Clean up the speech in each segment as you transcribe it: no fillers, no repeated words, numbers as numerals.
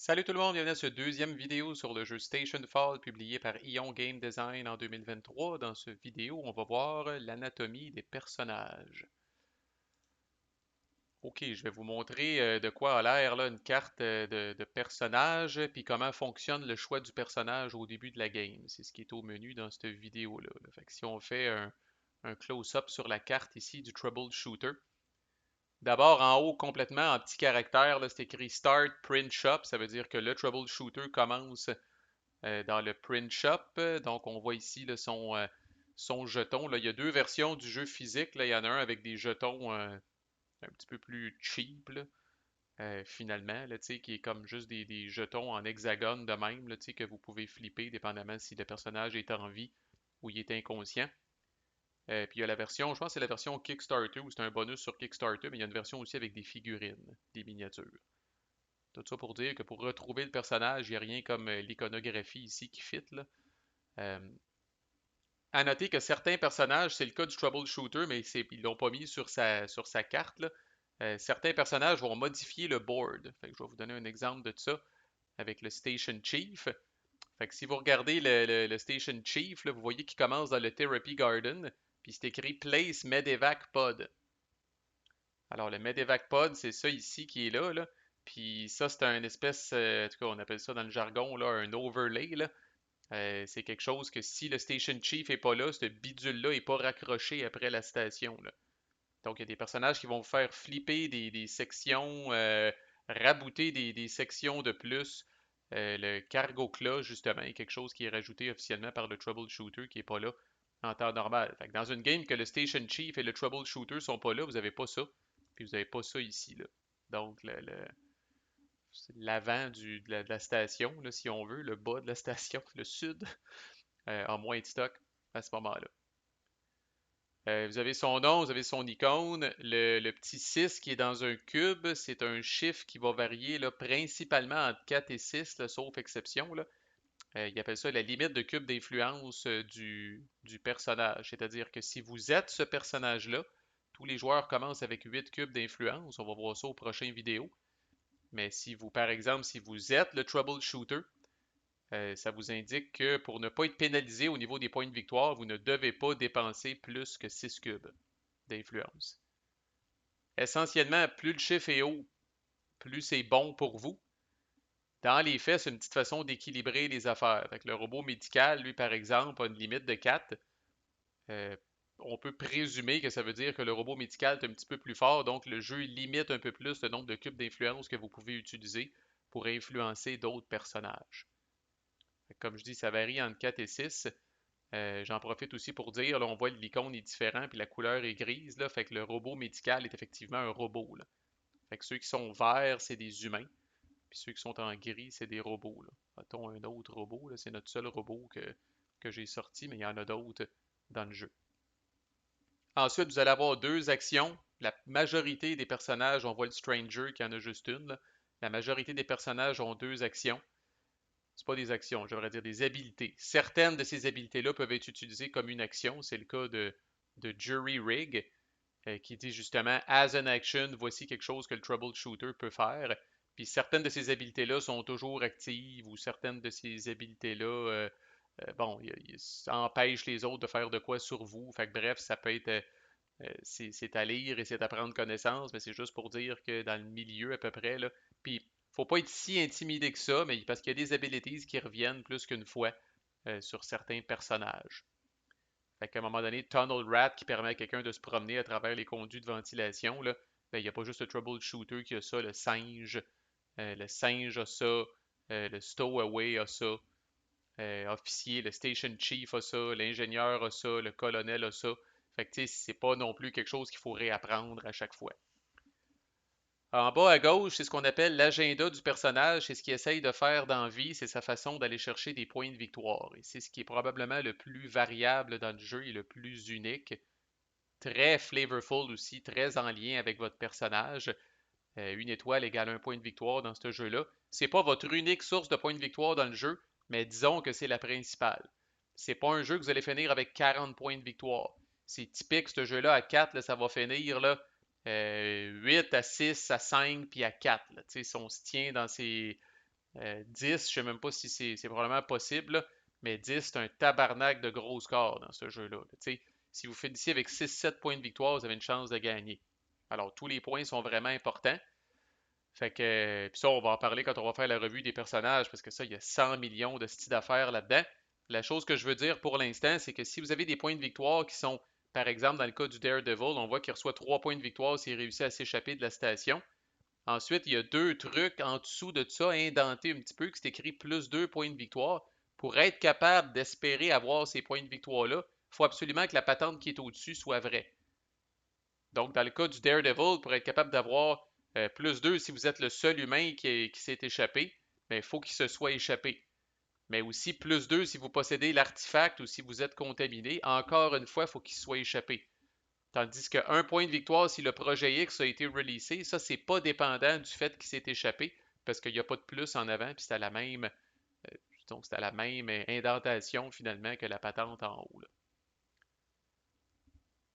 Salut tout le monde, bienvenue à ce deuxième vidéo sur le jeu Stationfall publié par Ion Game Design en 2023. Dans cette vidéo, on va voir l'anatomie des personnages. Ok, je vais vous montrer de quoi a l'air là une carte de personnage, puis comment fonctionne le choix du personnage au début de la game. C'est ce qui est au menu dans cette vidéo-là. Fait que si on fait un close-up sur la carte ici du Troubleshooter, d'abord, en haut, complètement en petits caractères, là, c'est écrit Start Print Shop. Ça veut dire que le Troubleshooter commence dans le print shop. Donc, on voit ici là, son jeton. Là, il y a deux versions du jeu physique. Là. Il y en a un avec des jetons un petit peu plus cheap, là, finalement, là, qui est comme juste des jetons en hexagone de même, là, que vous pouvez flipper dépendamment si le personnage est en vie ou il est inconscient. Puis il y a la version, je pense que c'est la version Kickstarter ou c'est un bonus sur Kickstarter, mais il y a une version aussi avec des figurines, des miniatures. Tout ça pour dire que pour retrouver le personnage, il n'y a rien comme l'iconographie ici qui fit, là. Euh, À noter que certains personnages, c'est le cas du Troubleshooter, mais ils l'ont pas mis sur sa carte, là. Certains personnages vont modifier le board. Fait que je vais vous donner un exemple de ça avec le Station Chief. Fait que si vous regardez le Station Chief, là, vous voyez qu'il commence dans le Therapy Garden, puis c'est écrit Place Medevac Pod. Alors le Medevac Pod, c'est ça ici qui est là, là. Puis ça, c'est un espèce, en tout cas, on appelle ça dans le jargon, là, un overlay, là. C'est quelque chose que si le Station Chief est pas là, ce bidule-là est pas raccroché après la station, là. Donc, il y a des personnages qui vont vous faire flipper des sections, rabouter des sections de plus. Le Cargo Claw, justement, est quelque chose qui est rajouté officiellement par le Troubleshooter qui est pas là en temps normal. Fait que dans une game que le Station Chief et le Troubleshooter sont pas là, vous n'avez pas ça. Puis vous n'avez pas ça ici, là. Donc, l'avant de la station, là, si on veut, le bas de la station, le sud, en moins de stock à ce moment-là. Vous avez son nom, vous avez son icône. Le petit 6 qui est dans un cube, c'est un chiffre qui va varier là, principalement entre 4 et 6, là, sauf exception. Là. Il appelle ça la limite de cube d'influence du personnage. C'est-à-dire que si vous êtes ce personnage-là, tous les joueurs commencent avec 8 cubes d'influence. On va voir ça aux prochaines vidéos. Mais si vous, par exemple, si vous êtes le troubleshooter, ça vous indique que pour ne pas être pénalisé au niveau des points de victoire, vous ne devez pas dépenser plus que 6 cubes d'influence. Essentiellement, plus le chiffre est haut, plus c'est bon pour vous. Dans les faits, c'est une petite façon d'équilibrer les affaires. Fait que le robot médical, lui, par exemple, a une limite de 4. Euh, on peut présumer que ça veut dire que le robot médical est un petit peu plus fort, donc le jeu limite un peu plus le nombre de cubes d'influence que vous pouvez utiliser pour influencer d'autres personnages. Comme je dis, ça varie entre 4 et 6. J'en profite aussi pour dire, là, on voit que l'icône est différent, puis la couleur est grise, là, fait que le robot médical est effectivement un robot. Là. Fait que ceux qui sont verts, c'est des humains, puis ceux qui sont en gris, c'est des robots. Là. A-t-on un autre robot? Là? C'est notre seul robot que j'ai sorti, mais il y en a d'autres dans le jeu. Ensuite, vous allez avoir deux actions. La majorité des personnages, on voit le Stranger qui en a juste une. Là. La majorité des personnages ont deux actions. C'est pas des actions, j'aimerais dire des habiletés. Certaines de ces habiletés-là peuvent être utilisées comme une action. C'est le cas de Jury Rig, qui dit justement As an action, voici quelque chose que le troubleshooter peut faire. Puis certaines de ces habiletés-là sont toujours actives ou certaines de ces habiletés-là, bon, ça empêche les autres de faire de quoi sur vous. Fait que bref, ça peut être, c'est à lire et c'est à prendre connaissance, mais c'est juste pour dire que dans le milieu à peu près, là, puis faut pas être si intimidé que ça, mais parce qu'il y a des abilities qui reviennent plus qu'une fois sur certains personnages. Fait qu'à un moment donné, Tunnel Rat qui permet à quelqu'un de se promener à travers les conduits de ventilation, là, ben, il n'y a pas juste le Troubleshooter qui a ça, le singe a ça, le Stowaway a ça, officier, le Station Chief a ça, l'ingénieur a ça, le colonel a ça. Fait que tu sais, c'est pas non plus quelque chose qu'il faut réapprendre à chaque fois. En bas à gauche, c'est ce qu'on appelle l'agenda du personnage. C'est ce qu'il essaye de faire dans la vie. C'est sa façon d'aller chercher des points de victoire. Et c'est ce qui est probablement le plus variable dans le jeu et le plus unique. Très flavorful aussi, très en lien avec votre personnage. Une étoile égale un point de victoire dans ce jeu-là. C'est pas votre unique source de points de victoire dans le jeu, mais disons que c'est la principale. C'est pas un jeu que vous allez finir avec 40 points de victoire. C'est typique, ce jeu-là, à 4, là, ça va finir là, 8 à 6 à 5 puis à 4. Là. Si on se tient dans ces 10, je sais même pas si c'est probablement possible, là, mais 10, c'est un tabarnak de gros score dans ce jeu-là. Tu sais, si vous finissiez avec 6-7 points de victoire, vous avez une chance de gagner. Alors, tous les points sont vraiment importants. Fait que, puis ça, on va en parler quand on va faire la revue des personnages, parce que ça, il y a 100 millions de styles d'affaires là-dedans. La chose que je veux dire pour l'instant, c'est que si vous avez des points de victoire qui sont, par exemple, dans le cas du Daredevil, on voit qu'il reçoit 3 points de victoire s'il réussit à s'échapper de la station. Ensuite, il y a deux trucs en dessous de ça, indentés un petit peu, qui c'est écrit plus 2 points de victoire. Pour être capable d'espérer avoir ces points de victoire-là, il faut absolument que la patente qui est au-dessus soit vraie. Donc, dans le cas du Daredevil, pour être capable d'avoir plus 2 si vous êtes le seul humain qui s'est échappé, ben, il faut qu'il se soit échappé. Mais aussi plus 2 si vous possédez l'artefact ou si vous êtes contaminé. Encore une fois, il faut qu'il soit échappé. Tandis qu'un point de victoire si le projet X a été releasé, ça, c'est pas dépendant du fait qu'il s'est échappé, parce qu'il n'y a pas de plus en avant, puis c'est à la même, donc c'est à la même indentation finalement que la patente en haut, là.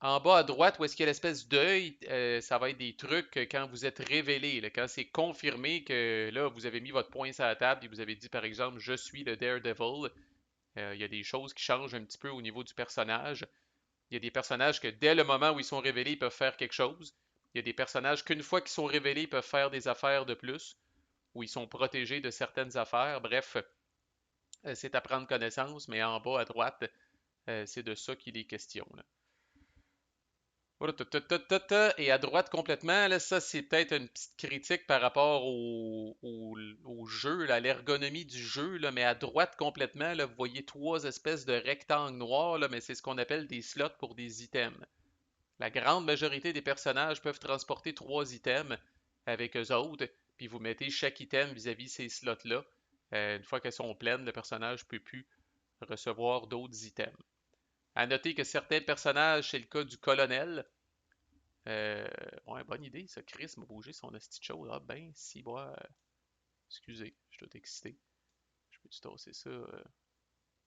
En bas à droite, où est-ce qu'il y a l'espèce d'œil, ça va être des trucs quand vous êtes révélé, là, quand c'est confirmé que là, vous avez mis votre poing sur la table et vous avez dit, par exemple, je suis le Daredevil. Il y a des choses qui changent un petit peu au niveau du personnage. Il y a des personnages que dès le moment où ils sont révélés, ils peuvent faire quelque chose. Il y a des personnages qu'une fois qu'ils sont révélés, ils peuvent faire des affaires de plus, ou ils sont protégés de certaines affaires. Bref, c'est à prendre connaissance, mais en bas à droite, c'est de ça qu'il est question, là. Et à droite complètement, là, ça c'est peut-être une petite critique par rapport au jeu, à l'ergonomie du jeu, là, mais à droite complètement, là, vous voyez trois espèces de rectangles noirs, là, mais c'est ce qu'on appelle des slots pour des items. La grande majorité des personnages peuvent transporter trois items avec eux autres, puis vous mettez chaque item vis-à-vis ces slots-là. Une fois qu'elles sont pleines, le personnage ne peut plus recevoir d'autres items. À noter que certains personnages, c'est le cas du colonel. Euh, ouais, bonne idée, ça. Chris m'a bougé son esti de chose. Ah ben, si, moi. Excusez, je suis tout excité. Je peux-tu tasser ça?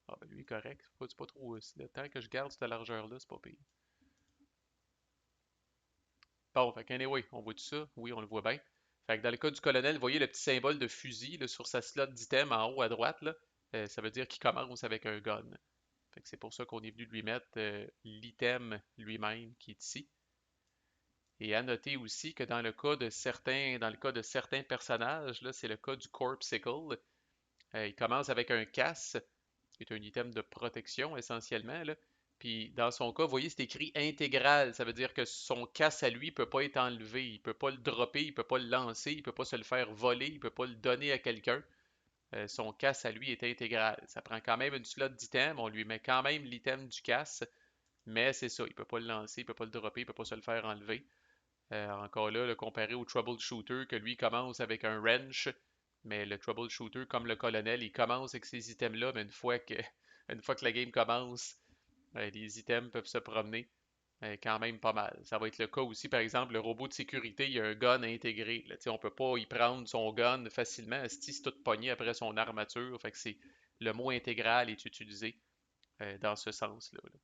Ah ben lui, correct. C'est pas trop. Le temps que je garde cette largeur-là, c'est pas pire. Bon, fait qu'anyway, on voit tout ça? Oui, on le voit bien. Fait que dans le cas du colonel, vous voyez le petit symbole de fusil là, sur sa slot d'item en haut à droite, là. Ça veut dire qu'il commence avec un gun. Fait que c'est pour ça qu'on est venu lui mettre l'item lui-même qui est ici. Et à noter aussi que dans le cas de certains personnages, là, c'est le cas du Corpsicle. Il commence avec un casse, qui est un item de protection essentiellement, là. Puis dans son cas, vous voyez, c'est écrit intégral. Ça veut dire que son casse à lui ne peut pas être enlevé. Il ne peut pas le dropper, il ne peut pas le lancer, il ne peut pas se le faire voler, il ne peut pas le donner à quelqu'un. Son casse à lui est intégral. Ça prend quand même une slot d'item. On lui met quand même l'item du casse. Mais c'est ça, il ne peut pas le lancer, il ne peut pas le dropper, il ne peut pas se le faire enlever. Encore là, comparé au troubleshooter, que lui commence avec un wrench, mais le troubleshooter, comme le colonel, il commence avec ces items-là, mais une fois que la game commence, les items peuvent se promener quand même pas mal. Ça va être le cas aussi, par exemple, le robot de sécurité, il y a un gun intégré. Là, on peut pas y prendre son gun facilement. C'est tout pogné après son armature. Fait que le mot intégral est utilisé dans ce sens-là, là.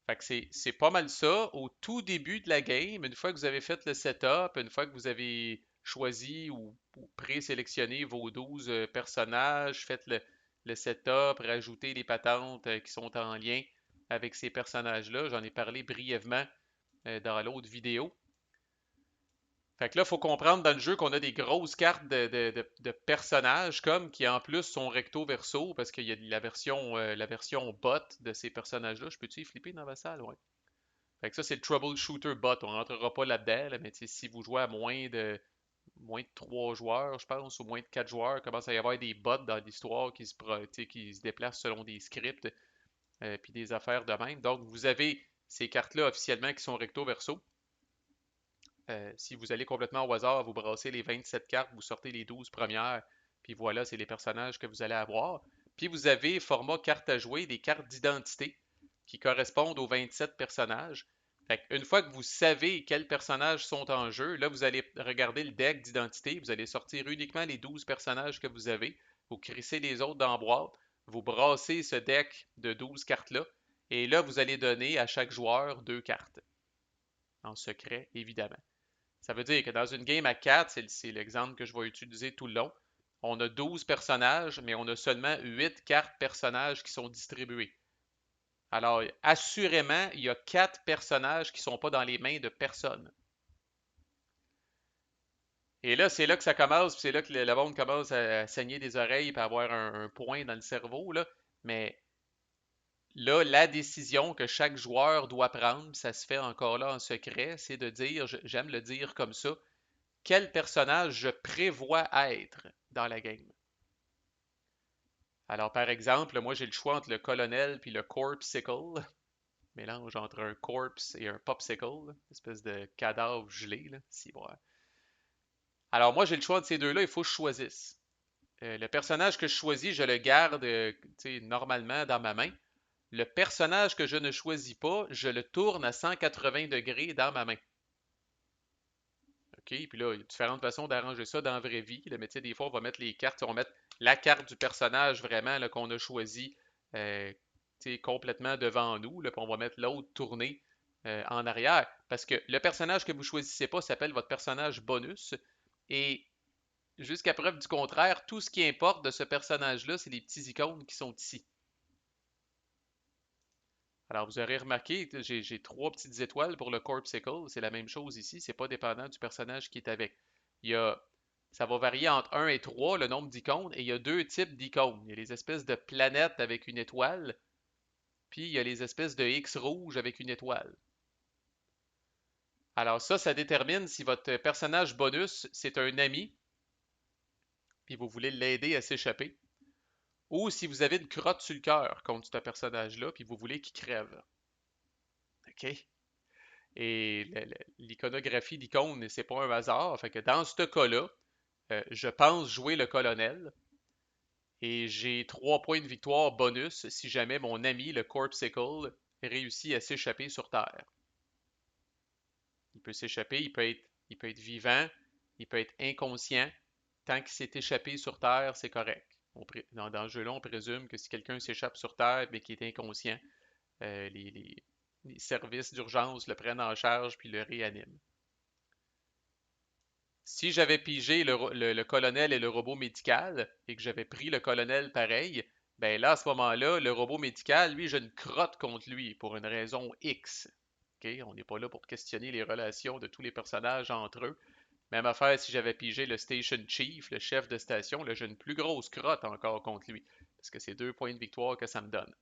Fait que c'est pas mal ça. Au tout début de la game, une fois que vous avez fait le setup, une fois que vous avez choisi ou présélectionné vos 12 personnages, faites le setup, rajoutez les patentes qui sont en lien avec ces personnages-là. J'en ai parlé brièvement dans l'autre vidéo. Fait que là, il faut comprendre dans le jeu qu'on a des grosses cartes de personnages comme qui en plus sont recto verso parce qu'il y a la version bot de ces personnages-là. Je peux-tu y flipper dans la salle? Ouais. Fait que ça, c'est le troubleshooter bot. On rentrera pas là-dedans, là, mais si vous jouez à moins de 3 joueurs, je pense, ou moins de 4 joueurs, il commence à y avoir des bots dans l'histoire qui se déplacent selon des scripts puis des affaires de même. Donc, vous avez ces cartes-là officiellement qui sont recto verso. Si vous allez complètement au hasard, vous brassez les 27 cartes, vous sortez les 12 premières, puis voilà, c'est les personnages que vous allez avoir. Puis vous avez format carte à jouer, des cartes d'identité qui correspondent aux 27 personnages. Fait une fois que vous savez quels personnages sont en jeu, là, vous allez regarder le deck d'identité, vous allez sortir uniquement les 12 personnages que vous avez, vous crissez les autres dans la boîte, vous brassez ce deck de 12 cartes-là, et là, vous allez donner à chaque joueur deux cartes, en secret, évidemment. Ça veut dire que dans une game à 4, c'est l'exemple que je vais utiliser tout le long, on a 12 personnages, mais on a seulement 8 cartes personnages qui sont distribuées. Alors, assurément, il y a 4 personnages qui ne sont pas dans les mains de personne. Et là, c'est là que ça commence, puis c'est là que le monde commence à saigner des oreilles et à avoir un point dans le cerveau, là. Mais là, la décision que chaque joueur doit prendre, ça se fait encore là en secret, c'est de dire, j'aime le dire comme ça, quel personnage je prévois être dans la game. Alors, par exemple, moi, j'ai le choix entre le colonel puis le corpsicle, mélange entre un corpse et un popsicle, espèce de cadavre gelé, là, si bon. Alors, moi, j'ai le choix de ces deux-là, il faut que je choisisse. Le personnage que je choisis, je le garde normalement dans ma main. Le personnage que je ne choisis pas, je le tourne à 180 degrés dans ma main. OK? Puis là, il y a différentes façons d'arranger ça dans la vraie vie. Là, mais tu sais, des fois, on va mettre les cartes, on va mettre la carte du personnage vraiment qu'on a choisi euh, complètement devant nous, là, puis on va mettre l'autre tournée en arrière. Parce que le personnage que vous choisissez pas s'appelle votre personnage bonus. Et jusqu'à preuve du contraire, tout ce qui importe de ce personnage-là, c'est les petits icônes qui sont ici. Alors, vous aurez remarqué, j'ai trois petites étoiles pour le Corpsicle. C'est la même chose ici. C'est pas dépendant du personnage qui est avec. Il y a, ça va varier entre 1 et 3, le nombre d'icônes. Et il y a deux types d'icônes. Il y a les espèces de planètes avec une étoile. Puis il y a les espèces de X rouges avec une étoile. Alors ça détermine si votre personnage bonus, c'est un ami. Puis vous voulez l'aider à s'échapper. Ou si vous avez une crotte sur le cœur contre ce personnage-là. Puis vous voulez qu'il crève. OK? Et l'iconographie d'icône, c'est pas un hasard. Fait que dans ce cas-là, je pense jouer le colonel et j'ai 3 points de victoire bonus si jamais mon ami, le Corpsicle, réussit à s'échapper sur Terre. Il peut s'échapper, il peut être vivant, il peut être inconscient. Tant qu'il s'est échappé sur Terre, c'est correct. Dans le jeu-là, on présume que si quelqu'un s'échappe sur Terre mais qui est inconscient, euh, les, les- les services d'urgence le prennent en charge puis le réaniment. Si j'avais pigé le colonel et le robot médical et que j'avais pris le colonel pareil, ben là, à ce moment-là, le robot médical, lui, je ne crotte contre lui pour une raison X. OK? On n'est pas là pour questionner les relations de tous les personnages entre eux. Même affaire si j'avais pigé le Station Chief, le chef de station, là, j'ai une plus grosse crotte encore contre lui. Parce que c'est 2 points de victoire que ça me donne.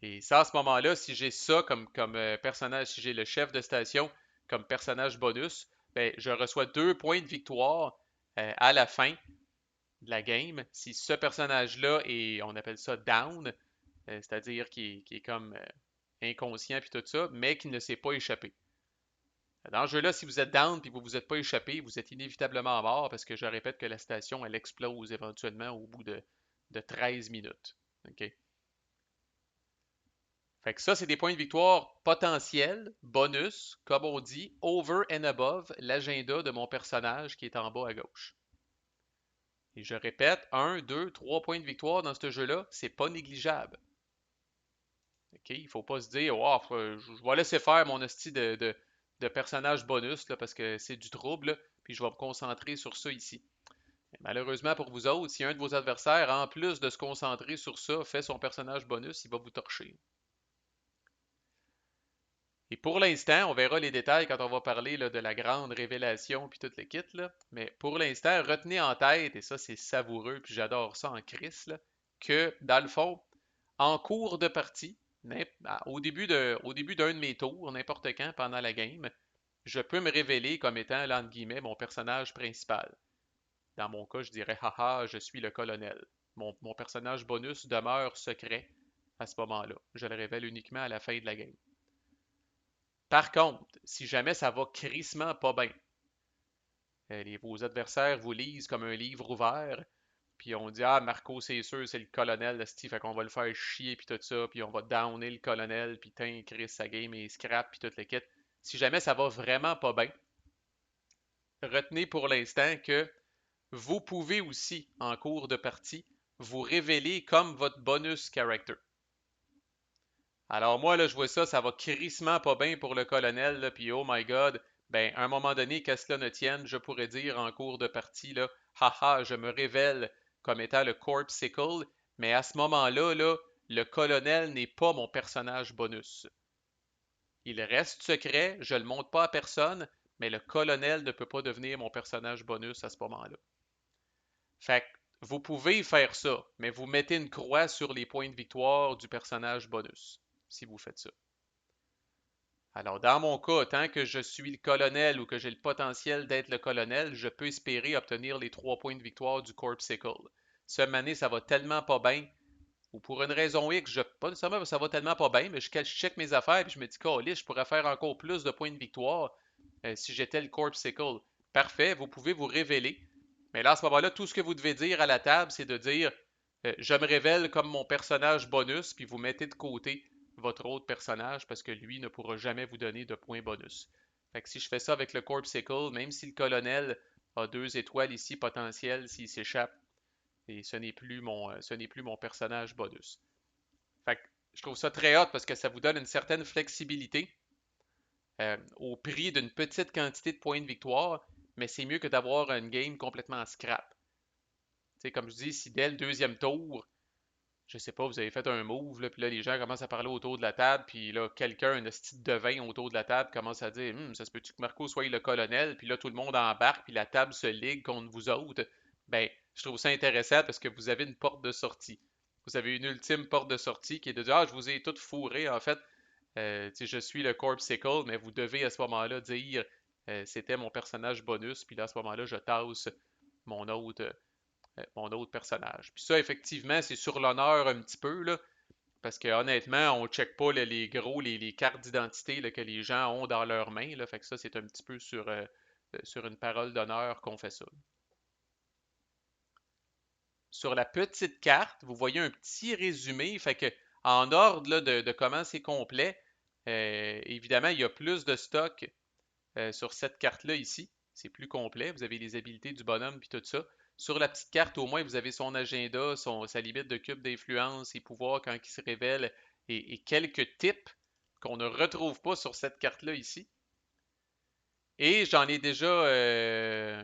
Et ça, à ce moment-là, si j'ai ça comme personnage, si j'ai le chef de station comme personnage bonus, ben, je reçois 2 points de victoire à la fin de la game. Si ce personnage-là est, on appelle ça down, c'est-à-dire qui est comme inconscient puis tout ça, mais qui ne s'est pas échappé. Dans ce jeu-là, si vous êtes down puis vous ne vous êtes pas échappé, vous êtes inévitablement mort parce que je répète que la station, elle explose éventuellement au bout de 13 minutes. OK? Fait que ça, c'est des points de victoire potentiels, bonus, comme on dit, over and above l'agenda de mon personnage qui est en bas à gauche. Et je répète, 1, 2, 3 points de victoire dans ce jeu-là, c'est pas négligeable. OK? Il faut pas se dire, oh, je vais laisser faire mon hostie de personnage bonus là, parce que c'est du trouble, là, puis je vais me concentrer sur ça ici. Mais malheureusement pour vous autres, si un de vos adversaires, en plus de se concentrer sur ça, fait son personnage bonus, il va vous torcher. Et pour l'instant, on verra les détails quand on va parler là, de la grande révélation puis tout le kit, là. Mais pour l'instant, retenez en tête, et ça c'est savoureux, puis j'adore ça en crise, là, que dans le fond, en cours de partie, au début d'un de mes tours, n'importe quand pendant la game, je peux me révéler comme étant, là, entre guillemets, mon personnage principal. Dans mon cas, je dirais, haha, je suis le colonel. Mon personnage bonus demeure secret à ce moment-là. Je le révèle uniquement à la fin de la game. Par contre, si jamais ça va crissement pas bien, vos adversaires vous lisent comme un livre ouvert, puis on dit ah Marco c'est sûr c'est le colonel Steve, fait qu'on va le faire chier puis tout ça, puis on va downer le colonel, puis tiens Chris sa game et scrap puis toute l'équipe. Si jamais ça va vraiment pas bien, retenez pour l'instant que vous pouvez aussi en cours de partie vous révéler comme votre bonus character. Alors moi, là, je vois ça, ça va crissement pas bien pour le colonel, là, puis oh my god, Ben, à un moment donné, qu'à cela ne tienne, je pourrais dire en cours de partie, là, haha, je me révèle comme étant le Corpsicle, mais à ce moment-là, là, le colonel n'est pas mon personnage bonus. Il reste secret, je ne le montre pas à personne, mais le colonel ne peut pas devenir mon personnage bonus à ce moment-là. Fait que vous pouvez faire ça, mais vous mettez une croix sur les points de victoire du personnage bonus, si vous faites ça. Alors, dans mon cas, tant que je suis le colonel ou que j'ai le potentiel d'être le colonel, je peux espérer obtenir les 3 points de victoire du Corpsicle. Cette année, ça va tellement pas bien, ou pour une raison X, pas nécessairement parce que ça va tellement pas bien, mais je check mes affaires et je me dis, je pourrais faire encore plus de points de victoire si j'étais le Corpsicle. Parfait, vous pouvez vous révéler. Mais là, à ce moment-là, tout ce que vous devez dire à la table, c'est de dire je me révèle comme mon personnage bonus, puis vous mettez de côté votre autre personnage parce que lui ne pourra jamais vous donner de points bonus. Fait que si je fais ça avec le Corpsicle, même si le colonel a 2 étoiles ici potentielles s'il s'échappe, et ce n'est plus mon personnage bonus. Fait que je trouve ça très hot parce que ça vous donne une certaine flexibilité au prix d'une petite quantité de points de victoire, mais c'est mieux que d'avoir une game complètement scrap. T'sais, comme je dis, si dès le deuxième tour, je sais pas, vous avez fait un move, là, puis là, les gens commencent à parler autour de la table, puis là, quelqu'un, un style de vin autour de la table, commence à dire ça se peut-tu que Marco soit le colonel, puis là, tout le monde embarque, puis la table se ligue contre vous autres. Ben, je trouve ça intéressant parce que vous avez une porte de sortie. Vous avez une ultime porte de sortie qui est de dire je vous ai tout fourré, en fait. Je suis le Corpsicle, mais vous devez à ce moment-là dire c'était mon personnage bonus, puis là, à ce moment-là, je tasse mon autre, mon autre personnage. Puis ça, effectivement, c'est sur l'honneur un petit peu, là, parce que honnêtement, on ne check pas là, les cartes d'identité là, que les gens ont dans leurs mains. Là, fait que ça, c'est un petit peu sur une parole d'honneur qu'on fait ça. Sur la petite carte, vous voyez un petit résumé. Fait que en ordre là, de comment c'est complet, évidemment, il y a plus de stock sur cette carte-là ici. C'est plus complet. Vous avez les habiletés du bonhomme puis tout ça. Sur la petite carte, au moins, vous avez son agenda, sa limite de cube d'influence, ses pouvoirs quand il se révèle et quelques tips qu'on ne retrouve pas sur cette carte-là ici. Et j'en ai déjà,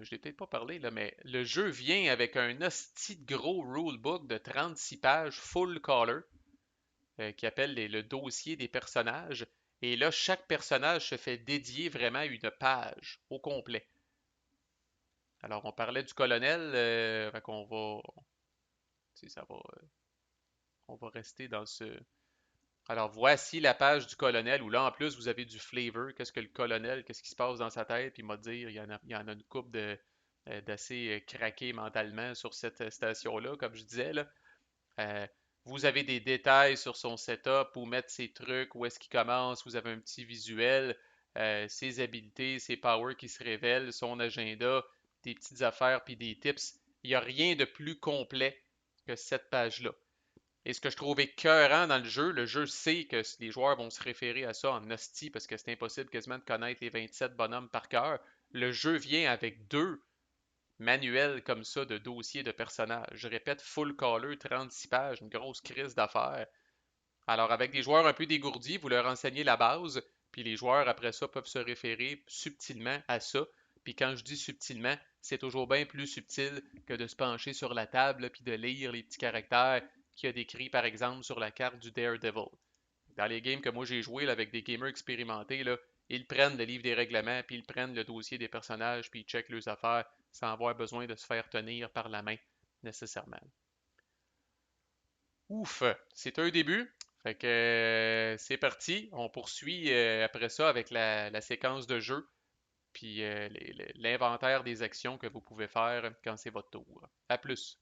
je l'ai peut-être pas parlé là, mais le jeu vient avec un hostie de gros rulebook de 36 pages full color qui appelle le dossier des personnages. Et là, chaque personnage se fait dédier vraiment une page au complet. Alors, on parlait du colonel, fait qu'on va, ça va, on va rester dans ce. Alors, voici la page du colonel où là, en plus, vous avez du flavor. Qu'est-ce que le colonel, qu'est-ce qui se passe dans sa tête? Puis, il m'a dit, il y en a une coupe d'assez craqué mentalement sur cette station-là, comme je disais, là. Euh, vous avez des détails sur son setup, où mettre ses trucs, où est-ce qu'il commence, vous avez un petit visuel, ses habilités, ses powers qui se révèlent, son agenda, des petites affaires puis des tips. Il n'y a rien de plus complet que cette page-là. Et ce que je trouve écœurant dans le jeu sait que les joueurs vont se référer à ça en hostie parce que c'est impossible quasiment de connaître les 27 bonhommes par cœur. Le jeu vient avec 2 manuels comme ça de dossiers de personnages. Je répète, full color, 36 pages, une grosse crise d'affaires. Alors, avec des joueurs un peu dégourdis, vous leur enseignez la base, puis les joueurs, après ça, peuvent se référer subtilement à ça. Puis quand je dis subtilement, c'est toujours bien plus subtil que de se pencher sur la table puis de lire les petits caractères qu'il y a décrits, par exemple, sur la carte du Daredevil. Dans les games que moi j'ai joué avec des gamers expérimentés, là, ils prennent le livre des règlements, puis ils prennent le dossier des personnages, puis ils checkent leurs affaires sans avoir besoin de se faire tenir par la main nécessairement. Ouf, c'est un début. Fait que c'est parti. On poursuit après ça avec la séquence de jeu, puis l'inventaire des actions que vous pouvez faire quand c'est votre tour. À plus.